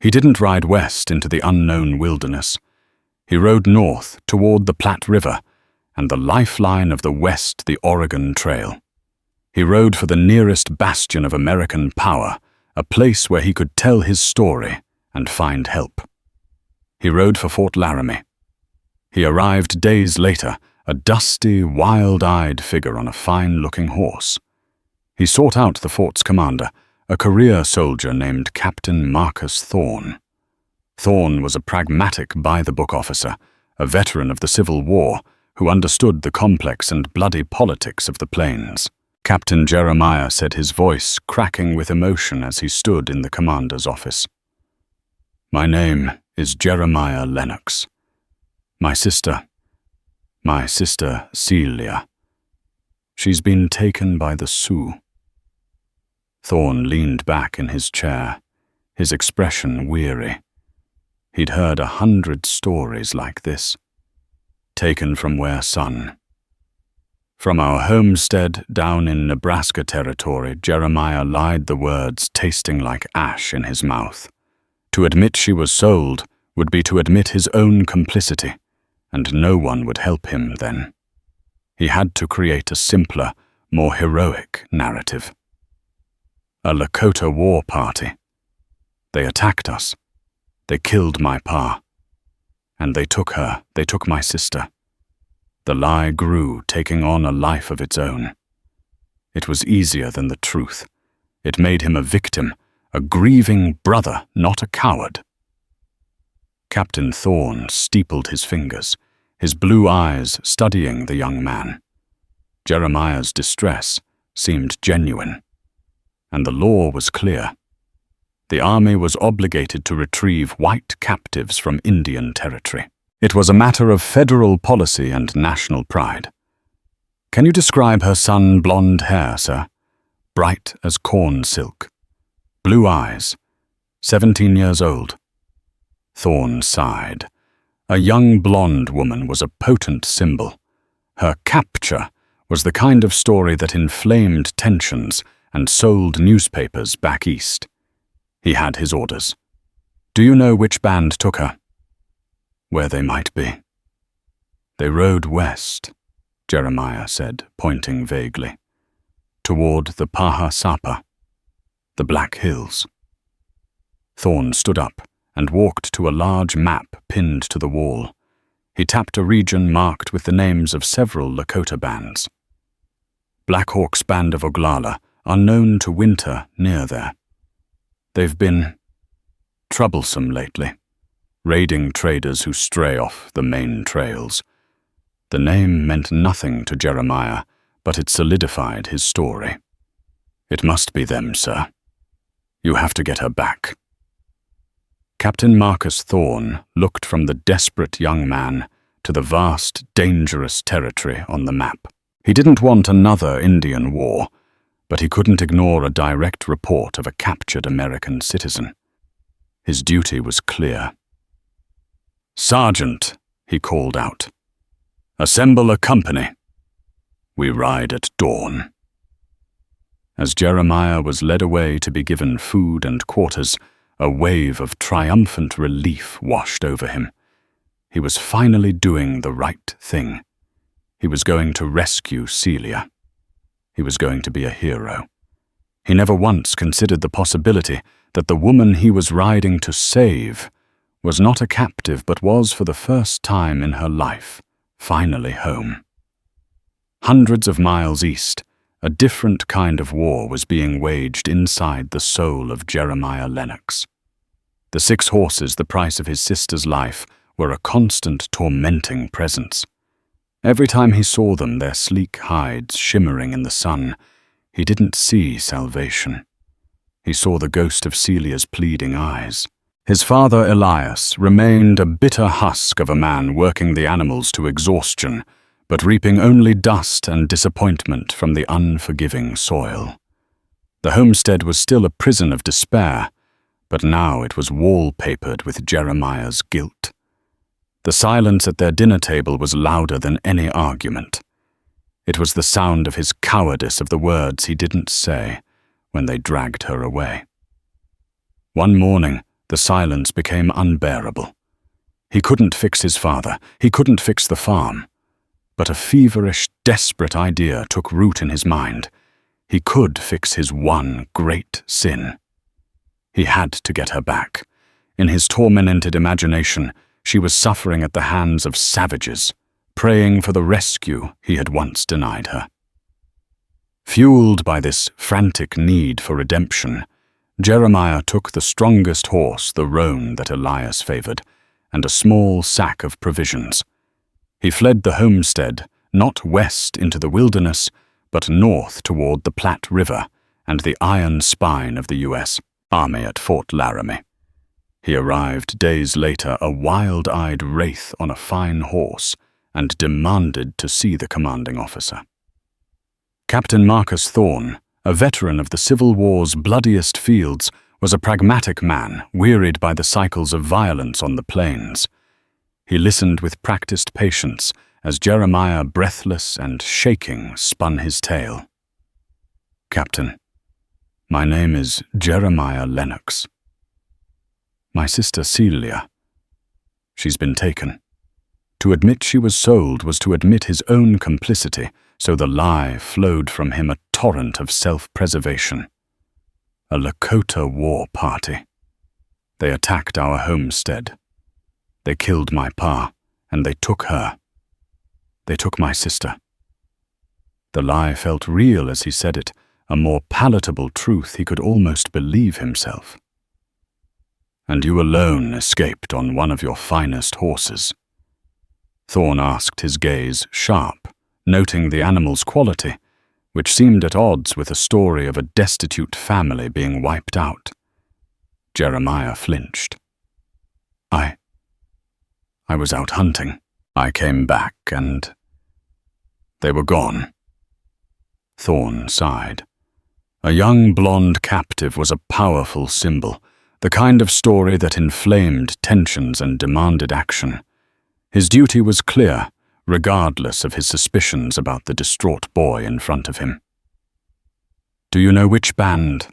He didn't ride west into the unknown wilderness. He rode north toward the Platte River and the lifeline of the West, the Oregon Trail. He rode for the nearest bastion of American power, a place where he could tell his story and find help. He rode for Fort Laramie. He arrived days later, a dusty, wild-eyed figure on a fine-looking horse. He sought out the fort's commander, a career soldier named Captain Marcus Thorne. Thorne was a pragmatic by-the-book officer, a veteran of the Civil War, who understood the complex and bloody politics of the plains. Captain Jeremiah said, his voice cracking with emotion as he stood in the commander's office. "My name is Jeremiah Lennox. My sister Celia. She's been taken by the Sioux." Thorne leaned back in his chair, his expression weary. He'd heard 100 stories like this. Taken from where, son? From our homestead down in Nebraska territory. Jeremiah lied the words, tasting like ash in his mouth. To admit she was sold would be to admit his own complicity, and no one would help him then. He had to create a simpler, more heroic narrative. A Lakota war party. They attacked us. They killed my pa. And they took her, they took my sister. The lie grew, taking on a life of its own. It was easier than the truth. It made him a victim, a grieving brother, not a coward. Captain Thorne steepled his fingers, his blue eyes studying the young man. Jeremiah's distress seemed genuine, and the law was clear. The army was obligated to retrieve white captives from Indian territory. It was a matter of federal policy and national pride. Can you describe her sun blonde hair, sir? Bright as corn silk. Blue eyes. 17 years old. Thorne sighed. A young blonde woman was a potent symbol. Her capture was the kind of story that inflamed tensions and sold newspapers back east. He had his orders. Do you know which band took her? Where they might be. They rode west, Jeremiah said, pointing vaguely, toward the Paha Sapa, the Black Hills. Thorne stood up and walked to a large map pinned to the wall. He tapped a region marked with the names of several Lakota bands. Black Hawk's band of Oglala are known to winter near there. They've been troublesome lately, raiding traders who stray off the main trails. The name meant nothing to Jeremiah, but it solidified his story. It must be them, sir. You have to get her back. Captain Marcus Thorne looked from the desperate young man to the vast, dangerous territory on the map. He didn't want another Indian war, but he couldn't ignore a direct report of a captured American citizen. His duty was clear. "Sergeant," he called out, "assemble a company. We ride at dawn." As Jeremiah was led away to be given food and quarters, a wave of triumphant relief washed over him. He was finally doing the right thing. He was going to rescue Celia. He was going to be a hero. He never once considered the possibility that the woman he was riding to save was not a captive but was, for the first time in her life, finally home. Hundreds of miles east, a different kind of war was being waged inside the soul of Jeremiah Lennox. The 6 horses, the price of his sister's life, were a constant, tormenting presence. Every time he saw them, their sleek hides shimmering in the sun, he didn't see salvation. He saw the ghost of Celia's pleading eyes. His father, Elias, remained a bitter husk of a man working the animals to exhaustion, but reaping only dust and disappointment from the unforgiving soil. The homestead was still a prison of despair, but now it was wallpapered with Jeremiah's guilt. The silence at their dinner table was louder than any argument. It was the sound of his cowardice, of the words he didn't say when they dragged her away. One morning, the silence became unbearable. He couldn't fix his father, he couldn't fix the farm. But a feverish, desperate idea took root in his mind. He could fix his one great sin. He had to get her back. In his tormented imagination, she was suffering at the hands of savages, praying for the rescue he had once denied her. Fueled by this frantic need for redemption, Jeremiah took the strongest horse, the roan that Elias favored, and a small sack of provisions. He fled the homestead, not west into the wilderness, but north toward the Platte River and the iron spine of the U.S. Army at Fort Laramie. He arrived days later, a wild-eyed wraith on a fine horse, and demanded to see the commanding officer. Captain Marcus Thorne, a veteran of the Civil War's bloodiest fields, was a pragmatic man, wearied by the cycles of violence on the plains. He listened with practiced patience as Jeremiah, breathless and shaking, spun his tale. "Captain, my name is Jeremiah Lennox. My sister Celia, she's been taken. To admit she was sold was to admit his own complicity, so the lie flowed from him, a torrent of self-preservation. A Lakota war party. They attacked our homestead. They killed my pa, and they took her. They took my sister." The lie felt real as he said it, a more palatable truth he could almost believe himself. "And you alone escaped on one of your finest horses?" Thorne asked, his gaze sharp, noting the animal's quality, which seemed at odds with the story of a destitute family being wiped out. Jeremiah flinched. I was out hunting. I came back and they were gone." Thorne sighed. A young blonde captive was a powerful symbol, the kind of story that inflamed tensions and demanded action. His duty was clear, regardless of his suspicions about the distraught boy in front of him. "Do you know which band?"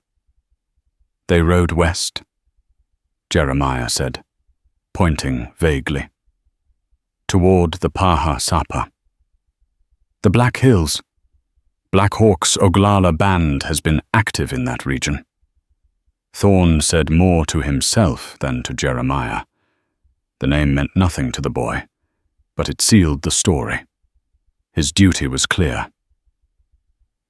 "They rode west," Jeremiah said, pointing vaguely. "Toward the Paha Sapa. The Black Hills. Black Hawk's Oglala band has been active in that region." Thorne said more to himself than to Jeremiah. The name meant nothing to the boy, but it sealed the story. His duty was clear.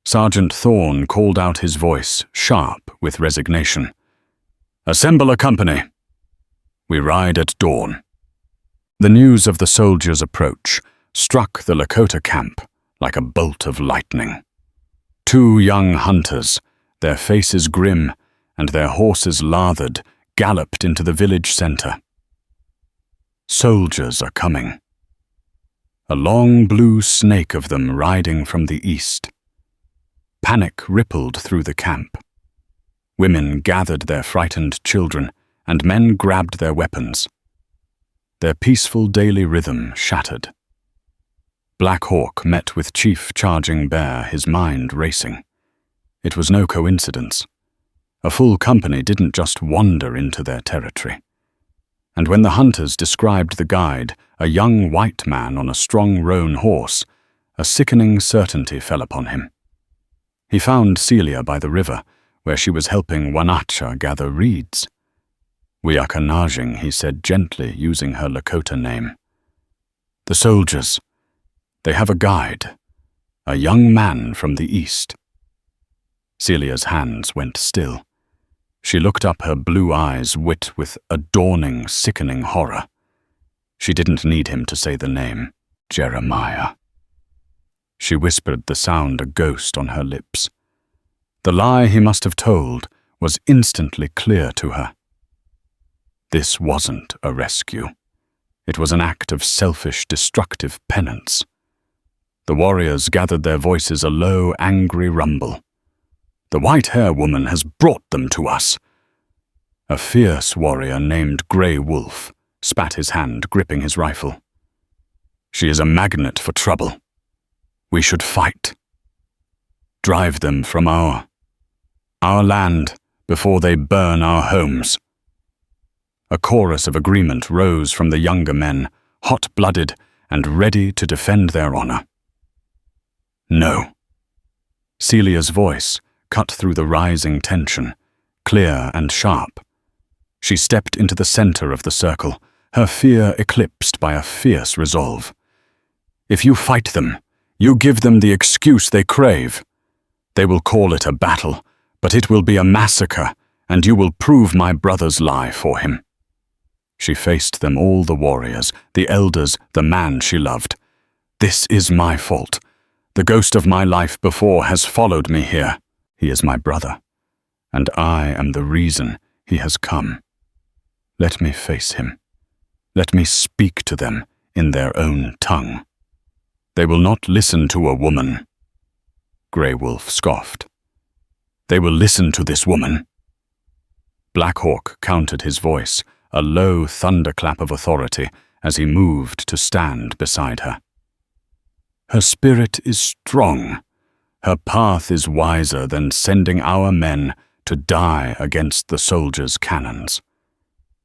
Sergeant Thorne called out, his voice sharp with resignation. "Assemble a company. We ride at dawn." The news of the soldiers' approach struck the Lakota camp like a bolt of lightning. 2 young hunters, their faces grim and their horses lathered, galloped into the village center. Soldiers are coming. A long blue snake of them riding from the east. Panic rippled through the camp. Women gathered their frightened children, and men grabbed their weapons. Their peaceful daily rhythm shattered. Black Hawk met with Chief Charging Bear, his mind racing. It was no coincidence. A full company didn't just wander into their territory. And when the hunters described the guide, a young white man on a strong roan horse, a sickening certainty fell upon him. He found Celia by the river, where she was helping Wanacha gather reeds. "Wiakanajing," he said gently, using her Lakota name. "The soldiers. They have a guide, a young man from the east." Celia's hands went still. She looked up, her blue eyes wit with a dawning, sickening horror. She didn't need him to say the name, Jeremiah. She whispered the sound a ghost on her lips. The lie he must have told was instantly clear to her. This wasn't a rescue. It was an act of selfish, destructive penance. The warriors gathered their voices a low, angry rumble. "The white-hair woman has brought them to us." A fierce warrior named Grey Wolf spat his hand, gripping his rifle. "She is a magnet for trouble. We should fight. Drive them from our land before they burn our homes." A chorus of agreement rose from the younger men, hot-blooded and ready to defend their honor. "No." Celia's voice cut through the rising tension, clear and sharp. She stepped into the center of the circle, her fear eclipsed by a fierce resolve. "If you fight them, you give them the excuse they crave. They will call it a battle, but it will be a massacre, and you will prove my brother's lie for him." She faced them, all the warriors, the elders, the man she loved. "This is my fault. The ghost of my life before has followed me here. He is my brother, and I am the reason he has come. Let me face him. Let me speak to them in their own tongue." "They will not listen to a woman," Grey Wolf scoffed. "They will listen to this woman." Black Hawk countered his voice, a low thunderclap of authority, as he moved to stand beside her. "Her spirit is strong. Her path is wiser than sending our men to die against the soldiers' cannons."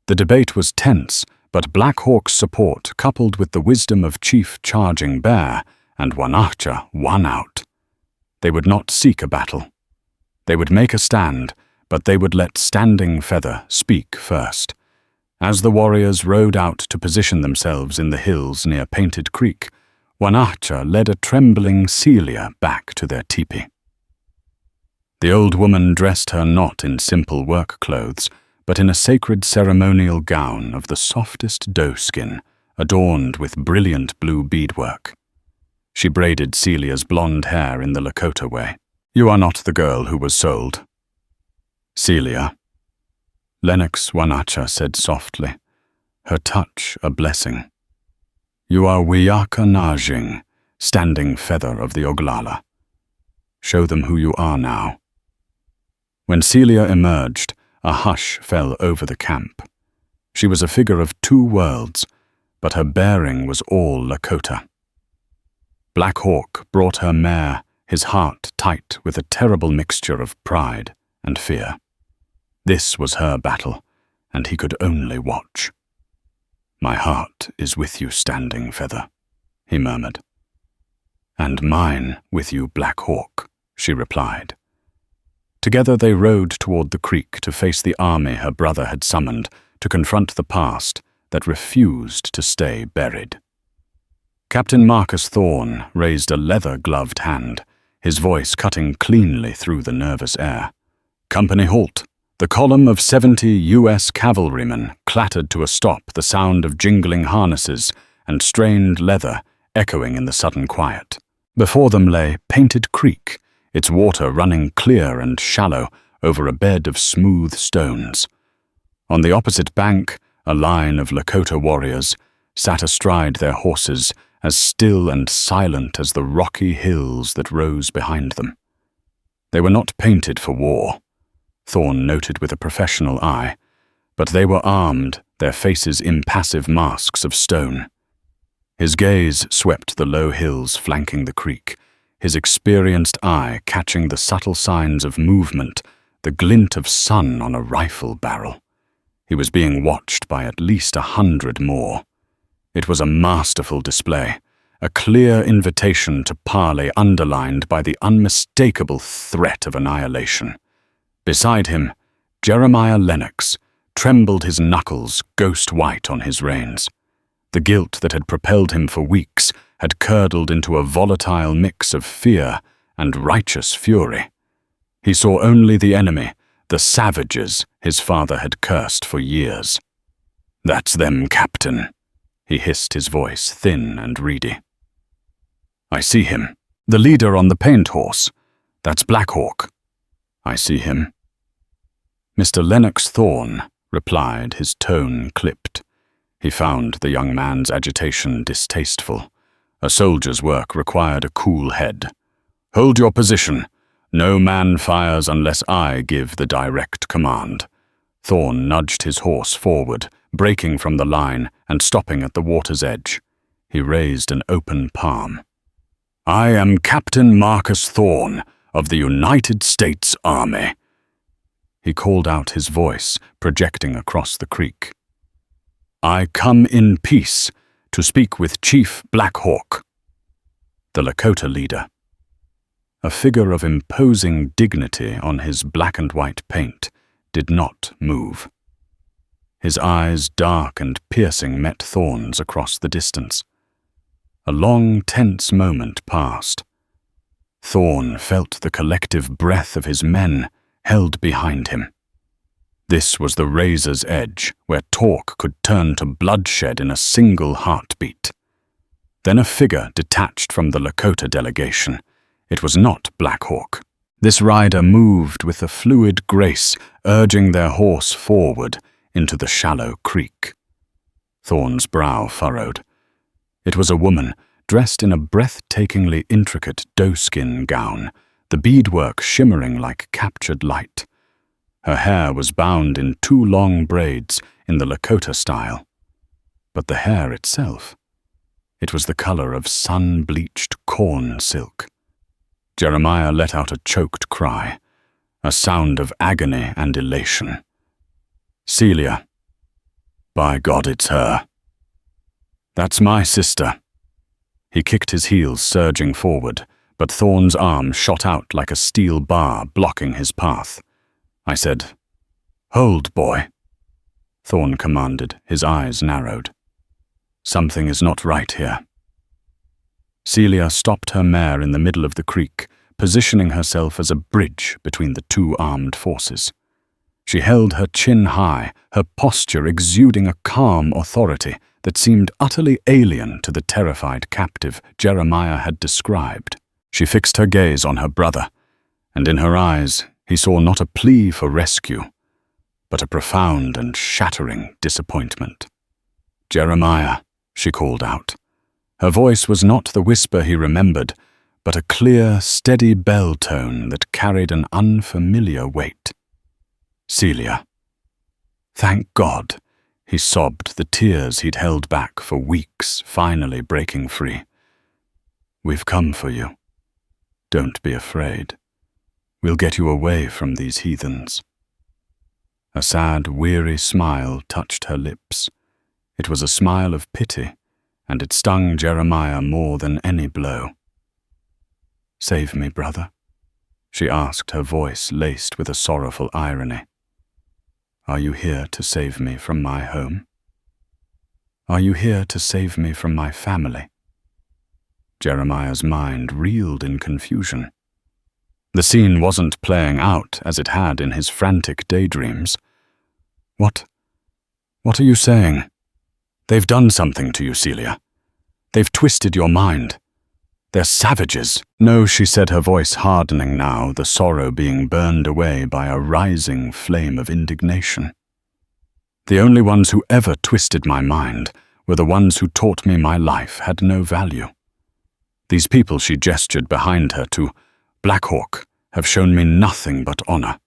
The debate was tense, but Black Hawk's support, coupled with the wisdom of Chief Charging Bear and Wanacha, won out. They would not seek a battle. They would make a stand, but they would let Standing Feather speak first. As the warriors rode out to position themselves in the hills near Painted Creek, Wanacha led a trembling Celia back to their teepee. The old woman dressed her not in simple work clothes, but in a sacred ceremonial gown of the softest doeskin, adorned with brilliant blue beadwork. She braided Celia's blonde hair in the Lakota way. "You are not the girl who was sold." "Celia," Lennox Wanacha said softly, her touch a blessing. "You are Wiakanajing, Standing Feather of the Oglala. Show them who you are now." When Celia emerged, a hush fell over the camp. She was a figure of two worlds, but her bearing was all Lakota. Black Hawk brought her mare, his heart tight with a terrible mixture of pride and fear. This was her battle, and he could only watch. "My heart is with you, Standing Feather," he murmured. "And mine with you, Black Hawk," she replied. Together they rode toward the creek to face the army her brother had summoned to confront the past that refused to stay buried. Captain Marcus Thorne raised a leather-gloved hand, his voice cutting cleanly through the nervous air. "Company halt." The column of 70 U.S. cavalrymen clattered to a stop, the sound of jingling harnesses and strained leather echoing in the sudden quiet. Before them lay Painted Creek, its water running clear and shallow over a bed of smooth stones. On the opposite bank, a line of Lakota warriors sat astride their horses, as still and silent as the rocky hills that rose behind them. They were not painted for war, Thorne noted with a professional eye, but they were armed, their faces impassive masks of stone. His gaze swept the low hills flanking the creek, his experienced eye catching the subtle signs of movement, the glint of sun on a rifle barrel. He was being watched by at least 100 more. It was a masterful display, a clear invitation to parley underlined by the unmistakable threat of annihilation. Beside him, Jeremiah Lennox trembled, his knuckles ghost-white on his reins. The guilt that had propelled him for weeks had curdled into a volatile mix of fear and righteous fury. He saw only the enemy, the savages his father had cursed for years. "That's them, Captain," he hissed, his voice thin and reedy. "I see him. The leader on the paint horse. That's Black Hawk." "I see him." "Mr. Lennox Thorne," replied, his tone clipped. He found the young man's agitation distasteful. A soldier's work required a cool head. "Hold your position. No man fires unless I give the direct command." Thorne nudged his horse forward, breaking from the line and stopping at the water's edge. He raised an open palm. "I am Captain Marcus Thorne of the United States Army." He called out, his voice projecting across the creek. "I come in peace to speak with Chief Black Hawk." The Lakota leader, a figure of imposing dignity on his black and white paint, did not move. His eyes, dark and piercing, met Thorne's across the distance. A long, tense moment passed. Thorne felt the collective breath of his men held behind him. This was the razor's edge, where talk could turn to bloodshed in a single heartbeat. Then a figure detached from the Lakota delegation. It was not Black Hawk. This rider moved with a fluid grace, urging their horse forward into the shallow creek. Thorne's brow furrowed. It was a woman, dressed in a breathtakingly intricate doeskin gown, the beadwork shimmering like captured light. Her hair was bound in 2 long braids in the Lakota style. But the hair itself, it was the color of sun-bleached corn silk. Jeremiah let out a choked cry, a sound of agony and elation. "Celia. By God, it's her. That's my sister." He kicked his heels, surging forward, but Thorne's arm shot out like a steel bar, blocking his path. I said, "Hold, boy," Thorne commanded, his eyes narrowed. "Something is not right here." Celia stopped her mare in the middle of the creek, positioning herself as a bridge between the 2 armed forces. She held her chin high, her posture exuding a calm authority that seemed utterly alien to the terrified captive Jeremiah had described. She fixed her gaze on her brother, and in her eyes he saw not a plea for rescue, but a profound and shattering disappointment. "Jeremiah," she called out. Her voice was not the whisper he remembered, but a clear, steady bell tone that carried an unfamiliar weight. "Celia." Thank God, he sobbed, the tears he'd held back for weeks finally breaking free. "We've come for you. Don't be afraid. We'll get you away from these heathens." A sad, weary smile touched her lips. It was a smile of pity, and it stung Jeremiah more than any blow. "Save me, brother," she asked, her voice laced with a sorrowful irony. "Are you here to save me from my home? Are you here to save me from my family?" Jeremiah's mind reeled in confusion. The scene wasn't playing out as it had in his frantic daydreams. What are you saying? They've done something to you, Celia. They've twisted your mind. They're savages." "No," she said, her voice hardening now, the sorrow being burned away by a rising flame of indignation. The only ones who ever twisted my mind were the ones who taught me my life had no value. These people she gestured behind her to, Black Hawk, have shown me nothing but honor.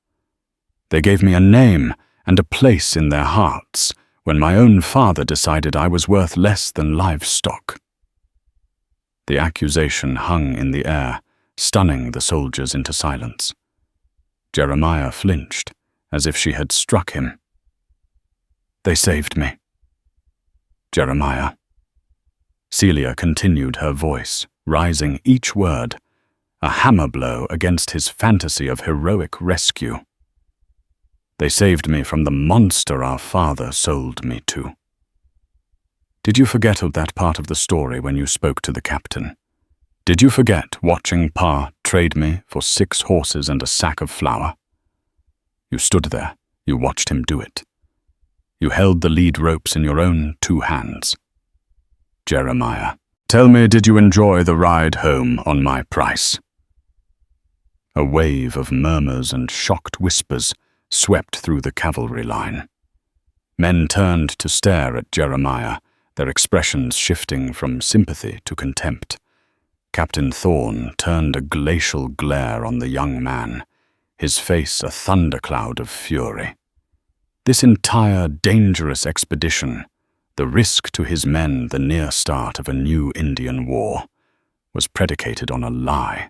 They gave me a name and a place in their hearts when my own father decided I was worth less than livestock. The accusation hung in the air, stunning the soldiers into silence. Jeremiah flinched, as if she had struck him. They saved me. Jeremiah. Celia continued, her voice rising each word, a hammer blow against his fantasy of heroic rescue. They saved me from the monster our father sold me to. Did you forget that part of the story when you spoke to the captain? Did you forget watching Pa trade me for 6 horses and a sack of flour? You stood there, you watched him do it. You held the lead ropes in your own 2 hands. Jeremiah, tell me, did you enjoy the ride home on my price? A wave of murmurs and shocked whispers swept through the cavalry line. Men turned to stare at Jeremiah, their expressions shifting from sympathy to contempt. Captain Thorne turned a glacial glare on the young man, his face a thundercloud of fury. This entire dangerous expedition, the risk to his men the near start of a new Indian war, was predicated on a lie.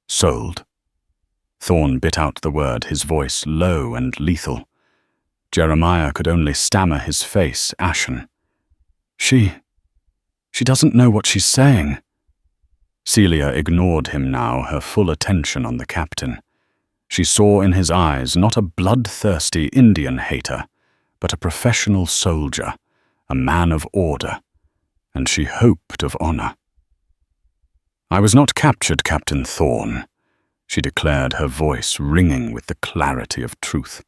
Sold. Thorne bit out the word, his voice low and lethal. Jeremiah could only stammer, his face ashen. She doesn't know what she's saying. Celia ignored him now, her full attention on the captain. She saw in his eyes not a bloodthirsty Indian hater, but a professional soldier, a man of order, and she hoped of honor. I was not captured, Captain Thorne, she declared, her voice ringing with the clarity of truth.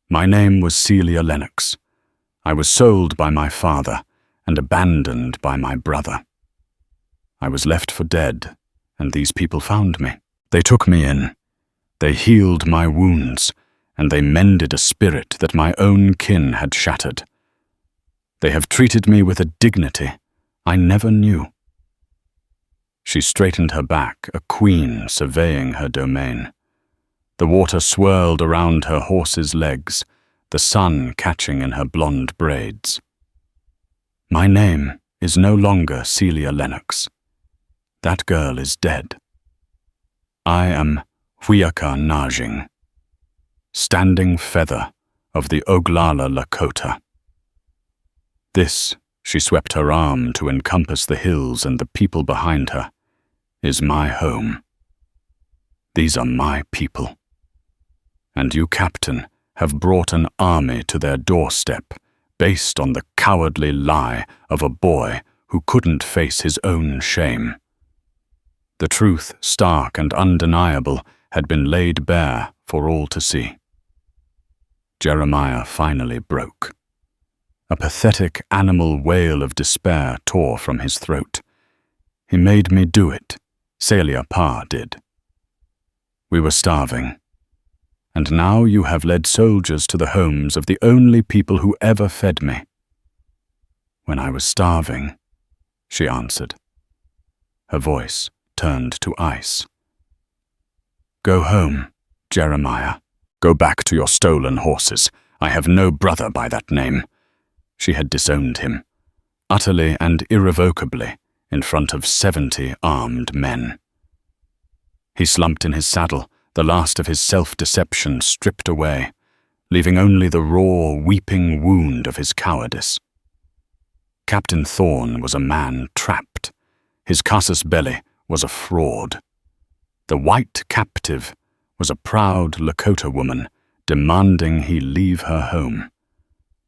My name was Celia Lennox. I was sold by my father and abandoned by my brother. I was left for dead, and these people found me. They took me in. They healed my wounds, and they mended a spirit that my own kin had shattered. They have treated me with a dignity I never knew. She straightened her back, a queen surveying her domain. The water swirled around her horse's legs, the sun catching in her blonde braids. My name is no longer Celia Lennox. That girl is dead. I am Huyaka Najing, standing feather of the Oglala Lakota. This, she swept her arm to encompass the hills and the people behind her, is my home. These are my people. And you, Captain, have brought an army to their doorstep based on the cowardly lie of a boy who couldn't face his own shame. The truth, stark and undeniable, had been laid bare for all to see. Jeremiah finally broke. A pathetic animal wail of despair tore from his throat. He made me do it. Celia Pa did. We were starving. And now you have led soldiers to the homes of the only people who ever fed me. When I was starving, she answered. Her voice turned to ice. Go home, Jeremiah. Go back to your stolen horses. I have no brother by that name. She had disowned him, utterly and irrevocably, in front of 70 armed men. He slumped in his saddle, the last of his self-deception stripped away, leaving only the raw, weeping wound of his cowardice. Captain Thorne was a man trapped. His casus belli was a fraud. The white captive was a proud Lakota woman demanding he leave her home.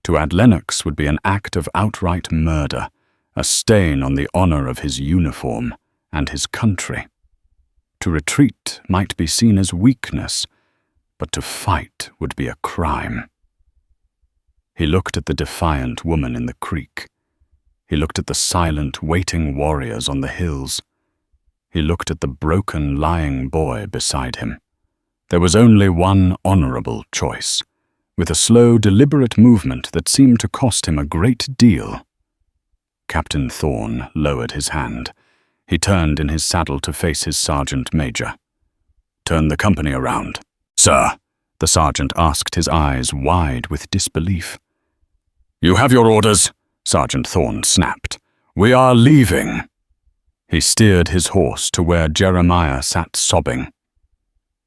To add Lennox would be an act of outright murder, a stain on the honor of his uniform and his country. To retreat might be seen as weakness, but to fight would be a crime. He looked at the defiant woman in the creek. He looked at the silent, waiting warriors on the hills. He looked at the broken, lying boy beside him. There was only one honorable choice: with a slow, deliberate movement that seemed to cost him a great deal. Captain Thorne lowered his hand. He turned in his saddle to face his sergeant major. "Turn the company around." "Sir," the sergeant asked, his eyes wide with disbelief. "You have your orders," Sergeant Thorne snapped. "We are leaving." He steered his horse to where Jeremiah sat sobbing.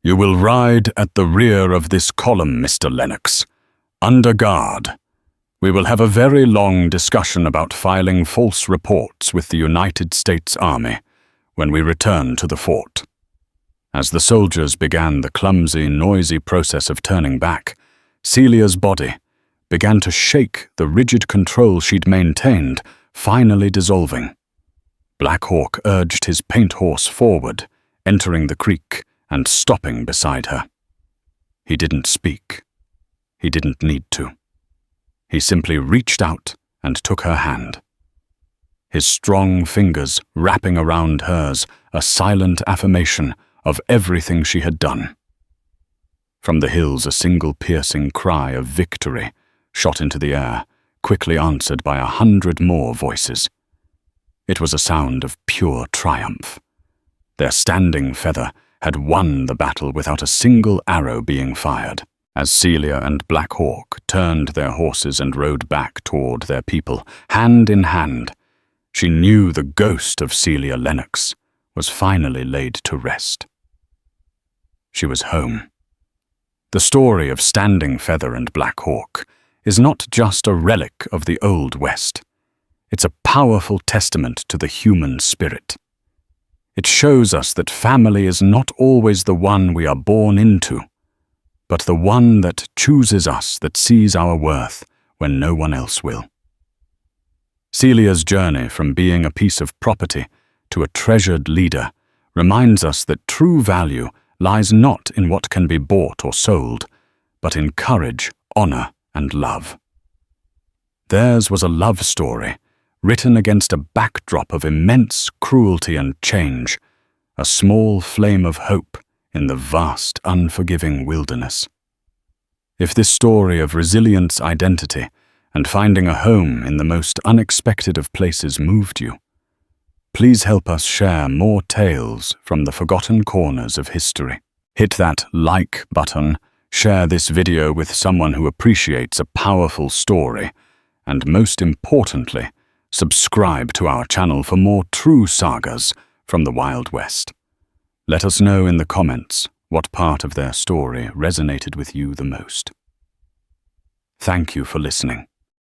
"You will ride at the rear of this column, Mr. Lennox, under guard. We will have a very long discussion about filing false reports with the United States Army when we return to the fort." As the soldiers began the clumsy, noisy process of turning back, Celia's body began to shake, the rigid control she'd maintained finally dissolving. Black Hawk urged his paint horse forward, entering the creek and stopping beside her. He didn't speak. He didn't need to. He simply reached out and took her hand. His strong fingers wrapping around hers, a silent affirmation of everything she had done. From the hills, a single piercing cry of victory shot into the air, quickly answered by 100 more voices. It was a sound of pure triumph. Their standing feather had won the battle without a single arrow being fired. As Celia and Black Hawk turned their horses and rode back toward their people, hand in hand, she knew the ghost of Celia Lennox was finally laid to rest. She was home. The story of Standing Feather and Black Hawk is not just a relic of the Old West. It's a powerful testament to the human spirit. It shows us that family is not always the one we are born into, but the one that chooses us, that sees our worth when no one else will. Celia's journey from being a piece of property to a treasured leader reminds us that true value lies not in what can be bought or sold, but in courage, honor, and love. Theirs was a love story, written against a backdrop of immense cruelty and change, a small flame of hope in the vast, unforgiving wilderness. If this story of resilience, identity, and finding a home in the most unexpected of places moved you, please help us share more tales from the forgotten corners of history. Hit that like button, share this video with someone who appreciates a powerful story, and most importantly, subscribe to our channel for more true sagas from the Wild West. Let us know in the comments what part of their story resonated with you the most. Thank you for listening.